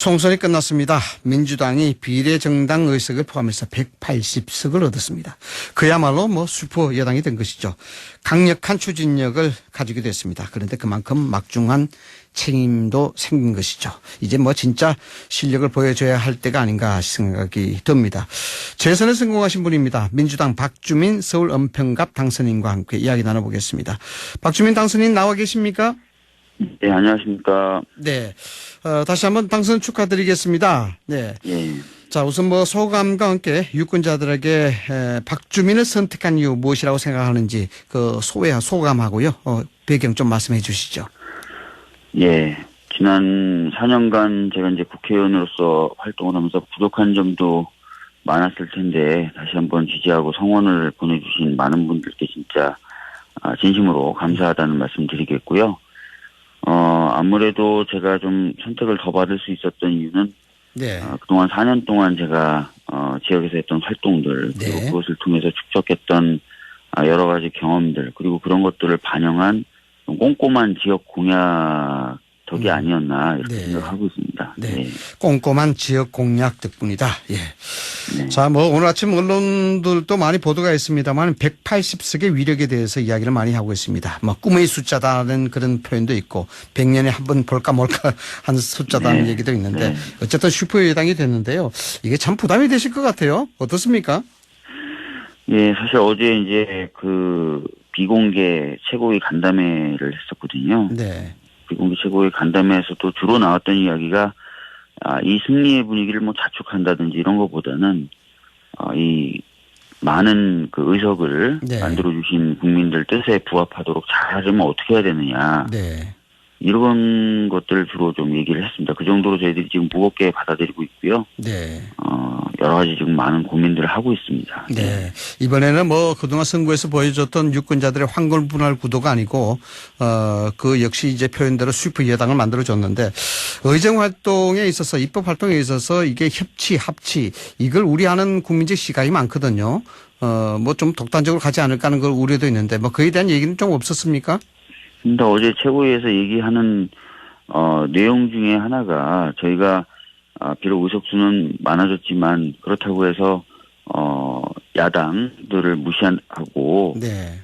총선이 끝났습니다. 민주당이 비례정당 의석을 포함해서 180석을 얻었습니다. 그야말로 슈퍼 여당이 된 것이죠. 강력한 추진력을 가지게 됐습니다. 그런데 그만큼 막중한 책임도 생긴 것이죠. 이제 진짜 실력을 보여줘야 할 때가 아닌가 생각이 듭니다. 재선에 성공하신 분입니다. 민주당 박주민 서울 은평갑 당선인과 함께 이야기 나눠보겠습니다. 박주민 당선인 나와 계십니까? 네, 안녕하십니까. 네. 다시 한번 당선 축하드리겠습니다. 네. 예. 자, 우선 소감과 함께 유권자들에게 박주민을 선택한 이유 무엇이라고 생각하는지 소감하고요. 배경 좀 말씀해 주시죠. 예. 지난 4년간 제가 이제 국회의원으로서 활동을 하면서 부족한 점도 많았을 텐데 다시 한번 지지하고 성원을 보내주신 많은 분들께 진짜 진심으로 감사하다는 말씀 드리겠고요. 아무래도 제가 좀 선택을 더 받을 수 있었던 이유는 네. 그동안 4년 동안 제가 지역에서 했던 활동들 네. 그리고 그것을 통해서 축적했던 여러 가지 경험들 그리고 그런 것들을 반영한 좀 꼼꼼한 지역 공약 덕이 아니었나 이렇게 네. 생각하고 있습니다. 네. 네. 꼼꼼한 지역 공약 덕분이다. 예. 네. 자, 오늘 아침 언론들도 많이 보도가 있습니다만 180석의 위력에 대해서 이야기를 많이 하고 있습니다. 꿈의 숫자다는 그런 표현도 있고 100년에 한 번 볼까 말까 한 숫자다는 네. 얘기도 있는데 네. 어쨌든 슈퍼 여당이 됐는데요. 이게 참 부담이 되실 것 같아요. 어떻습니까? 예, 사실 어제 이제 비공개 최고위 간담회를 했었거든요. 네. 비공개 최고위 간담회에서도 주로 나왔던 이야기가 이 승리의 분위기를 자축한다든지 이런 것보다는 이 많은 의석을 네. 만들어주신 국민들 뜻에 부합하도록 잘하려면 어떻게 해야 되느냐. 네. 이런 것들을 주로 좀 얘기를 했습니다. 그 정도로 저희들이 지금 무겁게 받아들이고 있고요. 네. 여러 가지 지금 많은 고민들을 하고 있습니다. 네. 이번에는 그동안 선거에서 보여줬던 유권자들의 황골분할 구도가 아니고, 그 역시 이제 표현대로 슈퍼 여당을 만들어줬는데, 의정 활동에 있어서, 입법 활동에 있어서 이게 합치, 이걸 우려하는 국민적 시각이 많거든요. 좀 독단적으로 가지 않을까 하는 걸 우려도 있는데, 그에 대한 얘기는 좀 없었습니까? 근데 어제 최고위에서 얘기하는, 내용 중에 하나가 저희가 비록 의석수는 많아졌지만 그렇다고 해서 야당들을 무시하고 네.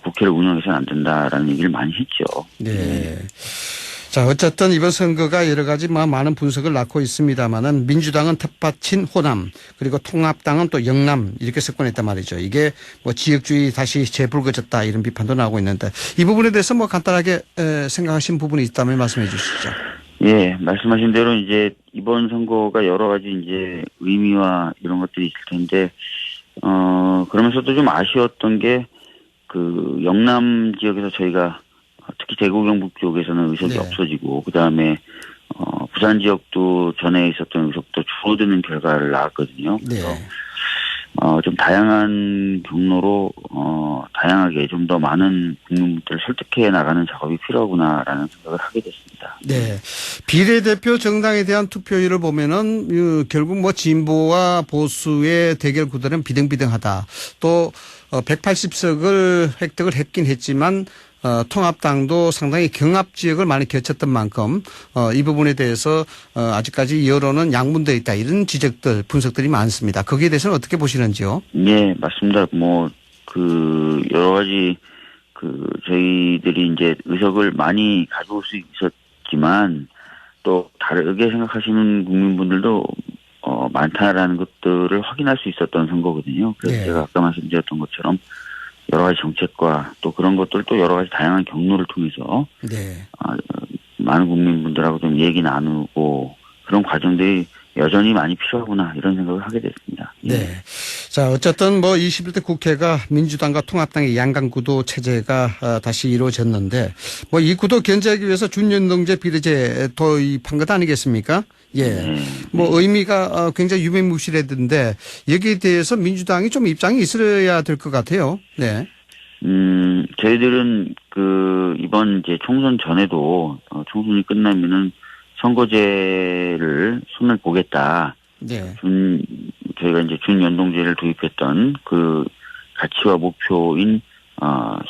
국회를 운영해서는 안 된다라는 얘기를 많이 했죠. 네. 자, 어쨌든 이번 선거가 여러 가지 많은 분석을 낳고 있습니다만은 민주당은 텃밭인 호남 그리고 통합당은 또 영남 이렇게 석권했단 말이죠. 이게 지역주의 다시 재불거졌다 이런 비판도 나오고 있는데 이 부분에 대해서 간단하게 생각하신 부분이 있다면 말씀해 주시죠. 예, 말씀하신 대로 이제 이번 선거가 여러 가지 이제 의미와 이런 것들이 있을 텐데, 그러면서도 좀 아쉬웠던 게 영남 지역에서 저희가 특히 대구 경북 쪽에서는 의석이 네. 없어지고, 그 다음에, 부산 지역도 전에 있었던 의석도 줄어드는 결과를 낳았거든요. 네. 그래서 좀 다양한 경로로, 다양하게 좀 더 많은 국민들을 설득해 나가는 작업이 필요하구나라는 생각을 하게 됐습니다. 네. 비례대표 정당에 대한 투표율을 보면은, 결국 진보와 보수의 대결 구도는 비등비등하다. 또, 180석을 획득을 했긴 했지만, 통합당도 상당히 경합 지역을 많이 거쳤던 만큼 이 부분에 대해서 아직까지 여론은 양분되어 있다 이런 지적들 분석들이 많습니다. 거기에 대해서는 어떻게 보시는지요? 네, 맞습니다. 여러 가지 저희들이 이제 의석을 많이 가져올 수 있었지만 또 다르게 생각하시는 국민분들도 많다라는 것들을 확인할 수 있었던 선거거든요. 그래서 네. 제가 아까 말씀드렸던 것처럼 여러 가지 정책과 또 그런 것들 또 여러 가지 다양한 경로를 통해서 네. 많은 국민분들하고 좀 얘기 나누고 그런 과정들이 여전히 많이 필요하구나 이런 생각을 하게 됐습니다. 네. 자, 어쨌든 21대 국회가 민주당과 통합당의 양강구도 체제가 다시 이루어졌는데 이 구도 견제하기 위해서 준연동제 비례제 도입한 것 아니겠습니까? 예. 네. 의미가 굉장히 유명무실했는데 여기에 대해서 민주당이 좀 입장이 있어야 될 것 같아요. 네. 저희들은 이번 이제 총선 전에도 총선이 끝나면은 선거제를 손을 보겠다. 네. 저희가 이제 준연동제를 도입했던 가치와 목표인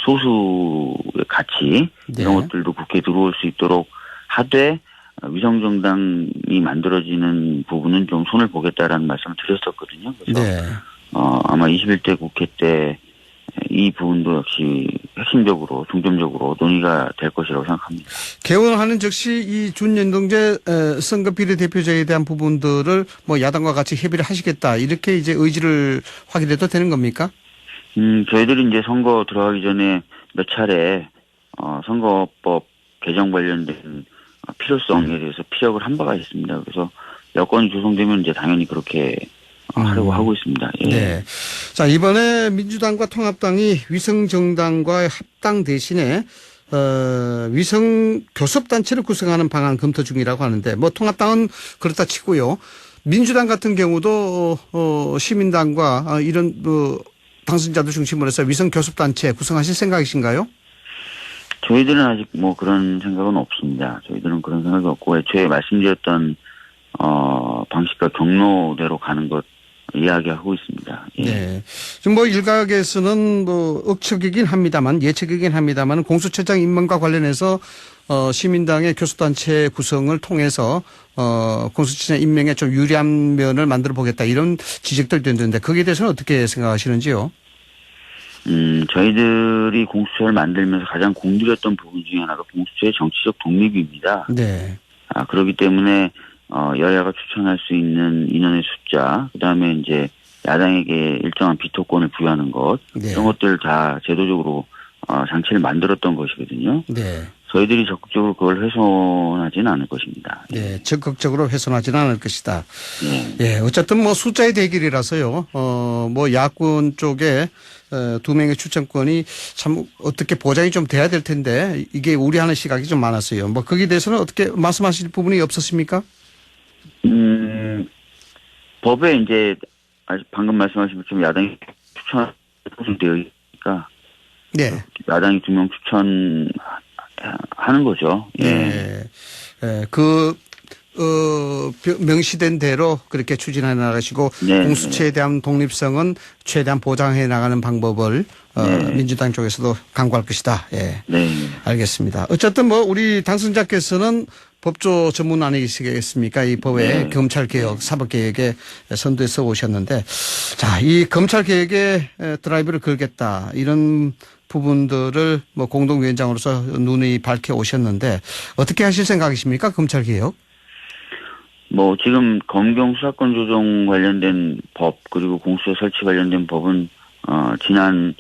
소수의 가치 네. 이런 것들도 국회에 들어올 수 있도록 하되 위성정당이 만들어지는 부분은 좀 손을 보겠다라는 말씀을 드렸었거든요. 그래서 네. 아마 21대 국회 때 이 부분도 역시 핵심적으로 중점적으로 논의가 될 것이라고 생각합니다. 개원하는 즉시 이 준연동제 선거 비례대표제에 대한 부분들을 뭐 야당과 같이 협의를 하시겠다 이렇게 이제 의지를 확인해도 되는 겁니까? 저희들이 이제 선거 들어가기 전에 몇 차례 선거법 개정 관련된 필요성에 대해서 피력을 한 바가 있습니다. 그래서 여건이 조성되면 이제 당연히 그렇게 하려고 하고 있습니다. 예. 네. 자, 이번에 민주당과 통합당이 위성정당과의 합당 대신에 위성 교섭단체를 구성하는 방안 검토 중이라고 하는데 뭐 통합당은 그렇다 치고요. 민주당 같은 경우도 시민당과 이런 당선자들 중심으로 해서 위성 교섭단체 구성하실 생각이신가요? 저희들은 아직 뭐 그런 생각은 없습니다. 저희들은 그런 생각이 없고 애초에 말씀드렸던 방식과 경로대로 가는 것 이야기하고 있습니다. 예. 네. 지금 뭐 일각에서는 뭐 억측이긴 합니다만 예측이긴 합니다만 공수처장 임명과 관련해서 시민당의 교섭단체 구성을 통해서 공수처장 임명에 좀 유리한 면을 만들어 보겠다 이런 지적들 됐는데 거기에 대해서는 어떻게 생각하시는지요? 저희들이 공수처를 만들면서 가장 공들였던 부분 중에 하나가 공수처의 정치적 독립입니다. 네. 그렇기 때문에 여야가 추천할 수 있는 인원의 숫자, 그다음에 이제 야당에게 일정한 비토권을 부여하는 것, 네. 이런 것들 다 제도적으로 장치를 만들었던 것이거든요. 네. 저희들이 적극적으로 그걸 훼손하지는 않을 것입니다. 네. 적극적으로 훼손하지는 않을 것이다. 예. 예. 어쨌든 뭐 숫자의 대결이라서요. 뭐 야권 쪽에 두 명의 추천권이 참 어떻게 보장이 좀 돼야 될 텐데 이게 우려하는 시각이 좀 많았어요. 뭐 거기에 대해서는 어떻게 말씀하실 부분이 없었습니까? 법에 이제 방금 말씀하신 것처럼 야당이 추천되어 있으니까 네. 야당이 2명 추천하는 거죠. 예. 네. 명시된 대로 그렇게 추진해 나가시고 네. 공수처에 대한 독립성은 최대한 보장해 나가는 방법을 네. 민주당 쪽에서도 강구할 것이다. 예. 네. 알겠습니다. 어쨌든 뭐 우리 당선자께서는 법조 전문 아니시겠습니까? 이 법의 네. 검찰개혁, 사법개혁에 선두에서 오셨는데 자, 이 검찰개혁에 드라이브를 걸겠다. 이런 부분들을 뭐 공동위원장으로서 누누이 밝혀 오셨는데 어떻게 하실 생각이십니까? 검찰개혁? 뭐 지금 검경 수사권 조정 관련된 법 그리고 공수처 설치 관련된 법은 지난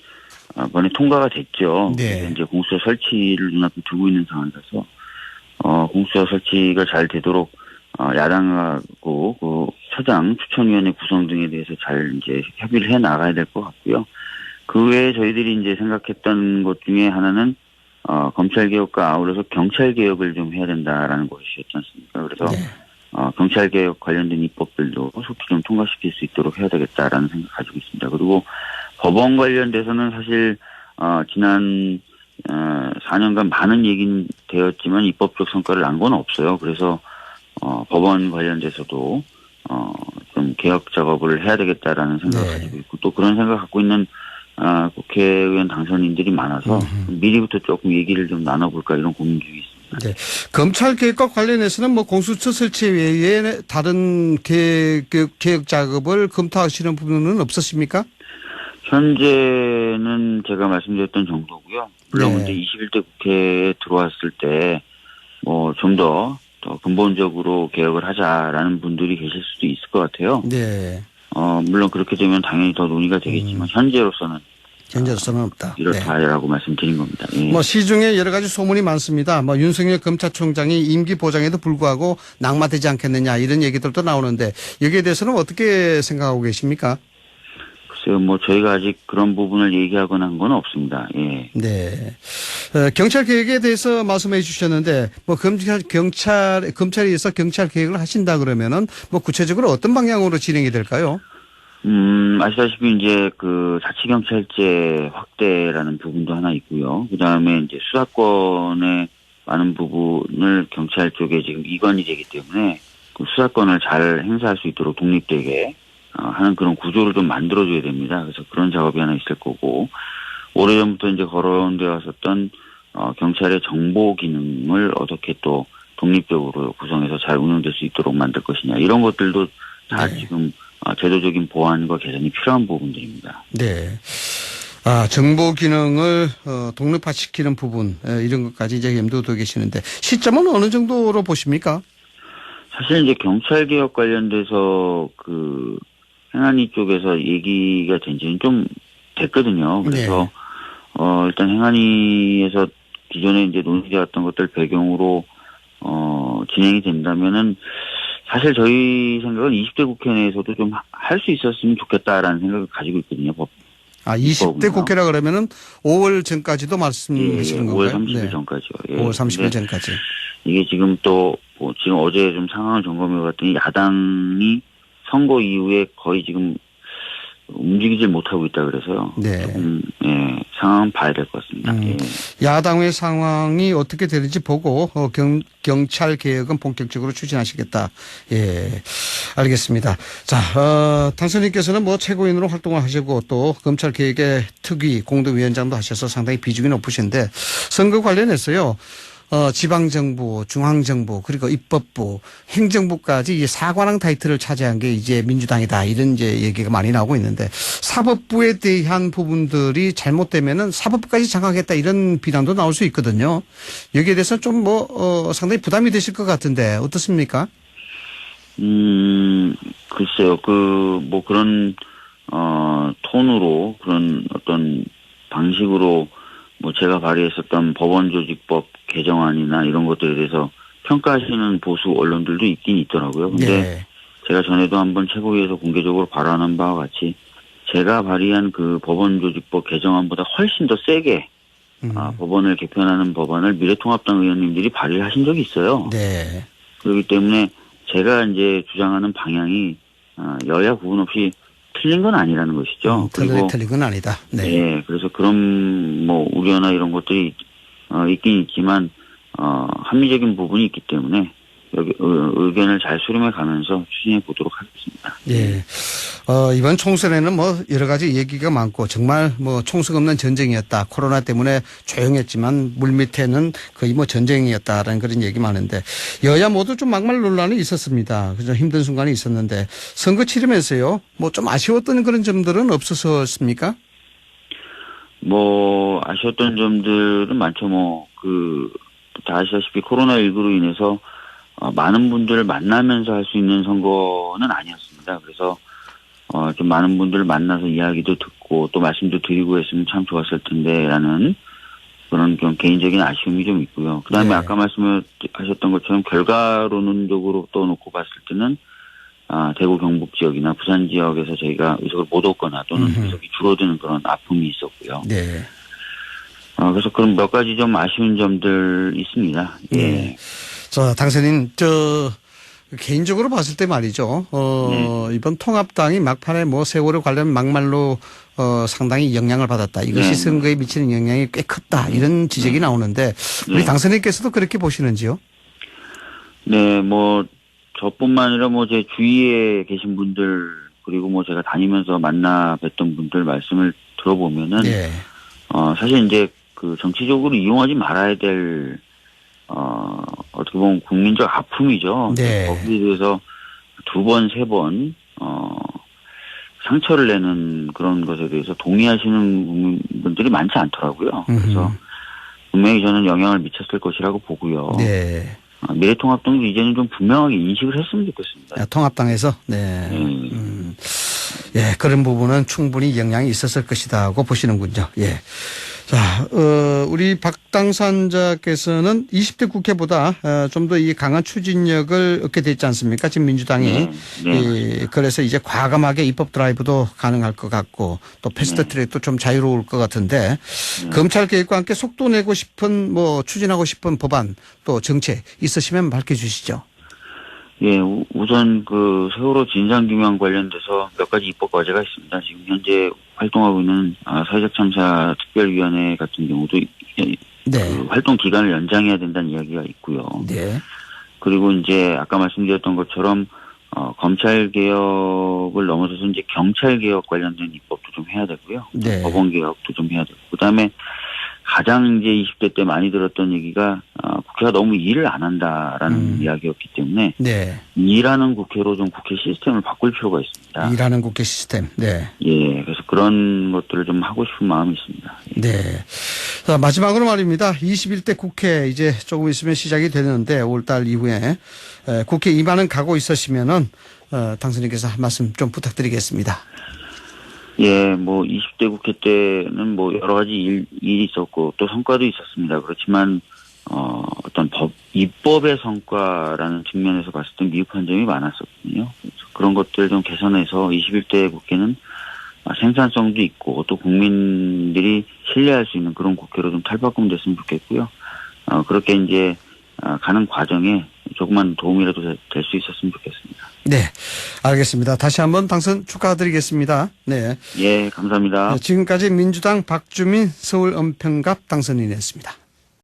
번에 통과가 됐죠. 네. 이제 공수처 설치를 눈앞에 두고 있는 상황이라서 공수처 설치가 잘 되도록 야당하고 그 처장 추천위원회 구성 등에 대해서 잘 이제 협의를 해 나가야 될 것 같고요. 그 외에 저희들이 이제 생각했던 것 중에 하나는 검찰 개혁과 아울러서 경찰 개혁을 좀 해야 된다라는 것이었지 않습니까? 그래서 네. 경찰 개혁 관련된 입법들도 속히 좀 통과시킬 수 있도록 해야 되겠다라는 생각 가지고 있습니다. 그리고 법원 관련돼서는 사실 지난 4년간 많은 얘기는 되었지만 입법적 성과를 난 건 없어요. 그래서 법원 관련돼서도 좀 개혁 작업을 해야 되겠다라는 생각을 네. 가지고 있고 또 그런 생각 갖고 있는 국회의원 당선인들이 많아서 미리부터 조금 얘기를 좀 나눠볼까 이런 고민 중에 있습니다. 네. 검찰 개혁과 관련해서는 뭐 공수처 설치 외에 다른 개혁 작업을 검토하시는 부분은 없으십니까? 현재는 제가 말씀드렸던 정도고요. 물론 네. 이제 21대 국회에 들어왔을 때 뭐 좀 더 근본적으로 개혁을 하자라는 분들이 계실 수도 있을 것 같아요. 네. 물론 그렇게 되면 당연히 더 논의가 되겠지만 현재로서는 없다. 네. 이렇다라고 말씀드린 겁니다. 예. 뭐 시중에 여러 가지 소문이 많습니다. 뭐 윤석열 검찰총장이 임기 보장에도 불구하고 낙마되지 않겠느냐 이런 얘기들도 나오는데 여기에 대해서는 어떻게 생각하고 계십니까? 글쎄요, 뭐 저희가 아직 그런 부분을 얘기하거나 한 건 없습니다. 예. 네. 경찰 개혁에 대해서 말씀해 주셨는데 뭐 검찰에서 경찰 개혁을 하신다 그러면은 뭐 구체적으로 어떤 방향으로 진행이 될까요? 아시다시피 이제 그 자치경찰제 확대라는 부분도 하나 있고요. 그 다음에 이제 수사권의 많은 부분을 경찰 쪽에 지금 이관이 되기 때문에 그 수사권을 잘 행사할 수 있도록 독립되게 하는 그런 구조를 좀 만들어줘야 됩니다. 그래서 그런 작업이 하나 있을 거고 오래전부터 이제 거론되어 왔었던 경찰의 정보 기능을 어떻게 또 독립적으로 구성해서 잘 운영될 수 있도록 만들 것이냐 이런 것들도 다 네. 지금 제도적인 보완과 개선이 필요한 부분들입니다. 네. 정보 기능을 독립화시키는 부분 이런 것까지 이제 염두에 계시는데 시점은 어느 정도로 보십니까? 사실 이제 경찰 개혁 관련돼서 행안위 쪽에서 얘기가 된 지는 좀 됐거든요. 그래서 일단 행안위에서 기존에 이제 논의되었던 것들 배경으로 진행이 된다면은 사실 저희 생각은 20대 국회 내에서도 좀 할 수 있었으면 좋겠다라는 생각을 가지고 있거든요. 20대 국회라 그러면은 5월 전까지도 말씀하시는 건가요? 5월 30일 전까지요. 5월 30일 전까지. 이게 지금 지금 어제 좀 상황을 점검해 봤더니 야당이 선거 이후에 거의 지금 움직이질 못하고 있다 그래서요. 네. 조금 상황은 봐야 될 것 같습니다. 야당의 상황이 어떻게 되는지 보고 경찰 개혁은 본격적으로 추진하시겠다. 예, 알겠습니다. 자, 당선인께서는 뭐 최고인으로 활동을 하시고 또 검찰 개혁의 특위 공동위원장도 하셔서 상당히 비중이 높으신데 선거 관련해서요. 지방정부, 중앙정부, 그리고 입법부, 행정부까지 이 사관왕 타이틀을 차지한 게 이제 민주당이다. 이런 이제 얘기가 많이 나오고 있는데 사법부에 대한 부분들이 잘못되면은 사법부까지 장악했다. 이런 비난도 나올 수 있거든요. 여기에 대해서 좀 상당히 부담이 되실 것 같은데 어떻습니까? 글쎄요. 그런, 톤으로 그런 어떤 방식으로 제가 발의했었던 법원조직법 개정안이나 이런 것들에 대해서 평가하시는 보수 언론들도 있긴 있더라고요. 근데 제가 전에도 한번 최고위에서 공개적으로 발언한 바와 같이 제가 발의한 그 법원조직법 개정안보다 훨씬 더 세게 법원을 개편하는 법안을 미래통합당 의원님들이 발의를 하신 적이 있어요. 네. 그렇기 때문에 제가 이제 주장하는 방향이 여야 구분 없이 틀린 건 아니라는 것이죠. 그리고 틀린 건 아니다. 네. 네, 그래서 그런 우려나 이런 것들이 있긴 있지만 합리적인 부분이 있기 때문에 여기 의견을 잘 수렴해 가면서 추진해 보도록 하겠습니다. 예. 이번 총선에는 여러 가지 얘기가 많고 정말 총성 없는 전쟁이었다. 코로나 때문에 조용했지만 물밑에는 거의 전쟁이었다라는 그런 얘기 많은데 여야 모두 좀 막말 논란이 있었습니다. 그래서 힘든 순간이 있었는데 선거 치르면서요. 좀 아쉬웠던 그런 점들은 없었습니까? 아쉬웠던 점들은 많죠. 다 아시다시피 코로나19로 인해서 많은 분들을 만나면서 할 수 있는 선거는 아니었습니다. 그래서 좀 많은 분들을 만나서 이야기도 듣고 또 말씀도 드리고 했으면 참 좋았을 텐데라는 그런 좀 개인적인 아쉬움이 좀 있고요. 그다음에 아까 말씀하셨던 것처럼 결과론적으로 또 놓고 봤을 때는 대구 경북 지역이나 부산 지역에서 저희가 의석을 못 얻거나 또는 의석이 줄어드는 그런 아픔이 있었고요. 네. 그래서 그런 몇 가지 좀 아쉬운 점들 있습니다. 예. 자, 당선인, 개인적으로 봤을 때 말이죠. 이번 통합당이 막판에 세월호 관련 막말로 상당히 영향을 받았다. 이것이 선거에 미치는 영향이 꽤 컸다. 이런 지적이 나오는데 우리 당선인께서도 그렇게 보시는지요? 네, 저뿐만 아니라 제 주위에 계신 분들 그리고 제가 다니면서 만나 뵀던 분들 말씀을 들어보면은 사실 이제 정치적으로 이용하지 말아야 될 어떻게 보면 국민적 아픔이죠. 네. 거기에 대해서 2번, 3번 상처를 내는 그런 것에 대해서 동의하시는 분들이 많지 않더라고요. 그래서 분명히 저는 영향을 미쳤을 것이라고 보고요. 네. 미래통합당도 이제는 좀 분명하게 인식을 했으면 좋겠습니다. 통합당에서? 네. 예, 그런 부분은 충분히 영향이 있었을 것이다고 보시는군요. 예. 자, 우리 박 당선자께서는 20대 국회보다 좀 더 이 강한 추진력을 얻게 됐지 않습니까? 지금 민주당이. 네. 그래서 이제 과감하게 입법 드라이브도 가능할 것 같고 또 패스트 트랙도 좀 자유로울 것 같은데 검찰 개혁과 함께 속도 내고 싶은 추진하고 싶은 법안 또 정책 있으시면 밝혀주시죠. 예, 우선 세월호 진상규명 관련돼서 몇 가지 입법 과제가 있습니다. 지금 현재 활동하고 있는 사회적 참사 특별위원회 같은 경우도 활동 기간을 연장해야 된다는 이야기가 있고요. 네. 그리고 이제 아까 말씀드렸던 것처럼 검찰 개혁을 넘어서서 이제 경찰 개혁 관련된 입법도 좀 해야 되고요. 네. 법원 개혁도 좀 해야 되고 그다음에 가장 이제 20대 때 많이 들었던 얘기가 국회가 너무 일을 안 한다라는 이야기였기 때문에 네. 일하는 국회로 좀 국회 시스템을 바꿀 필요가 있습니다. 일하는 국회 시스템. 네. 예, 그래서 그런 것들을 좀 하고 싶은 마음이 있습니다. 네. 자, 마지막으로 말입니다. 21대 국회 이제 조금 있으면 시작이 되는데 5월달 이후에 국회 임하는 각오 있으시면은 당선인께서 한 말씀 좀 부탁드리겠습니다. 예, 뭐 20대 국회 때는 뭐 여러 가지 일이 있었고 또 성과도 있었습니다. 그렇지만 어떤 입법의 성과라는 측면에서 봤을 때 미흡한 점이 많았었거든요. 그래서 그런 것들 좀 개선해서 21대 국회는 생산성도 있고 또 국민들이 신뢰할 수 있는 그런 국회로 좀 탈바꿈됐으면 좋겠고요. 그렇게 이제 가는 과정에 조금만 도움이라도 될 수 있었으면 좋겠습니다. 네, 알겠습니다. 다시 한번 당선 축하드리겠습니다. 네. 예, 감사합니다. 지금까지 민주당 박주민 서울 은평갑 당선인이었습니다.